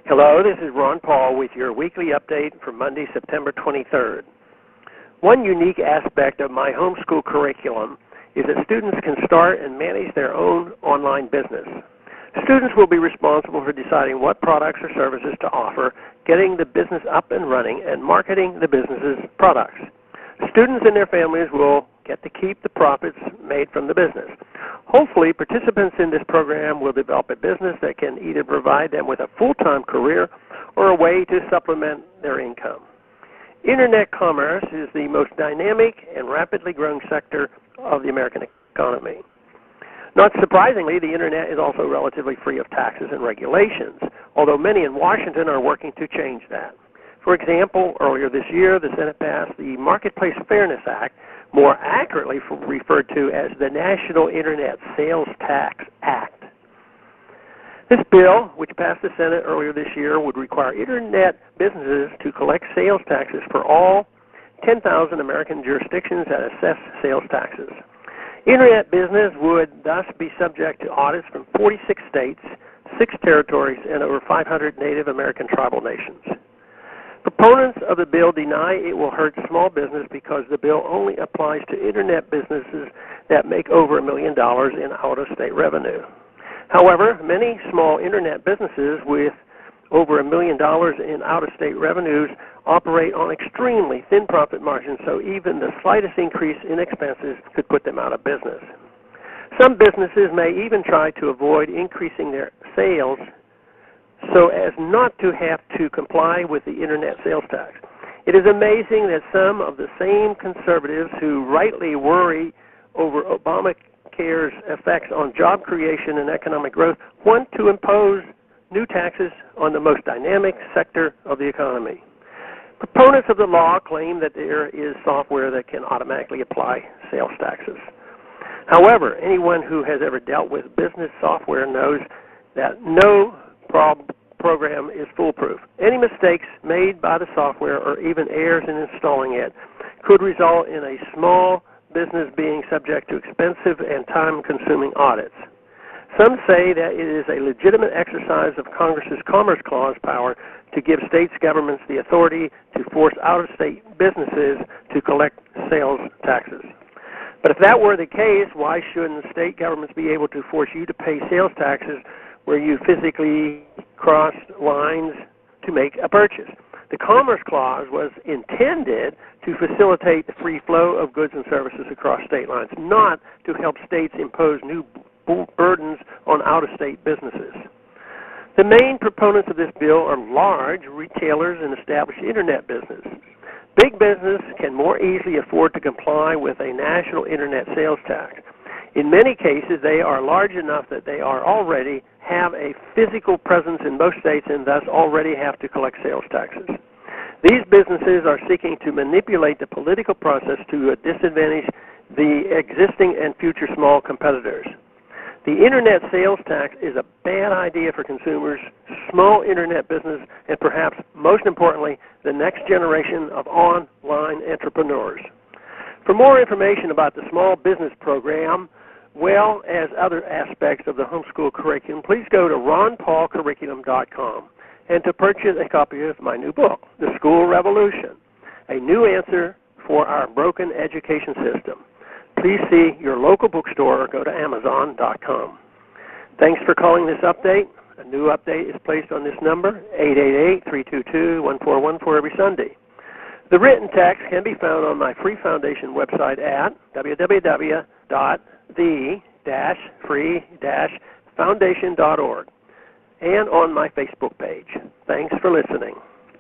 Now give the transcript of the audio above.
Hello, this is Ron Paul with your weekly update for Monday, September 23rd. One unique aspect of my homeschool curriculum is that students can start and manage their own online business. Students will be responsible for deciding what products or services to offer, getting the business up and running, and marketing the business's products. Students and their families will get to keep the profits made from the business. Hopefully, participants in this program will develop a business that can either provide them with a full-time career or a way to supplement their income. Internet commerce is the most dynamic and rapidly growing sector of the American economy. Not surprisingly, the Internet is also relatively free of taxes and regulations, although many in Washington are working to change that. For example, earlier this year, the Senate passed the Marketplace Fairness Act, more accurately referred to as the National Internet Sales Tax Act. This bill, which passed the Senate earlier this year, would require Internet businesses to collect sales taxes for all 10,000 American jurisdictions that assess sales taxes. Internet business would thus be subject to audits from 46 states, 6 territories, and over 500 Native American tribal nations. Proponents of the bill deny it will hurt small business because the bill only applies to Internet businesses that make over $1 million in out-of-state revenue. However, many small Internet businesses with over $1 million in out-of-state revenues operate on extremely thin profit margins, so even the slightest increase in expenses could put them out of business. Some businesses may even try to avoid increasing their sales so as not to have to comply with the Internet sales tax. It is amazing that some of the same conservatives who rightly worry over Obamacare's effects on job creation and economic growth want to impose new taxes on the most dynamic sector of the economy. Proponents of the law claim that there is software that can automatically apply sales taxes. However, anyone who has ever dealt with business software knows that no program is foolproof. Any mistakes made by the software or even errors in installing it could result in a small business being subject to expensive and time-consuming audits. Some say that it is a legitimate exercise of Congress's Commerce Clause power to give states' governments the authority to force out-of-state businesses to collect sales taxes. But if that were the case, why shouldn't state governments be able to force you to pay sales taxes where you physically cross lines to make a purchase? The Commerce Clause was intended to facilitate the free flow of goods and services across state lines, not to help states impose new burdens on out-of-state businesses. The main proponents of this bill are large retailers and established Internet businesses. Big business can more easily afford to comply with a national Internet sales tax. In many cases, they are large enough that they already have a physical presence in most states and thus already have to collect sales taxes. These businesses are seeking to manipulate the political process to disadvantage the existing and future small competitors. The Internet sales tax is a bad idea for consumers, small Internet business, and perhaps most importantly, the next generation of online entrepreneurs. For more information about the small business program, well as other aspects of the homeschool curriculum, please go to ronpaulcurriculum.com and to purchase a copy of my new book, The School Revolution, a new answer for our broken education system. Please see your local bookstore or go to amazon.com. Thanks for calling this update. A new update is placed on this number, 888-322-1414 every Sunday. The written text can be found on my free foundation website at www.the-free-foundation.org and on my Facebook page. Thanks for listening.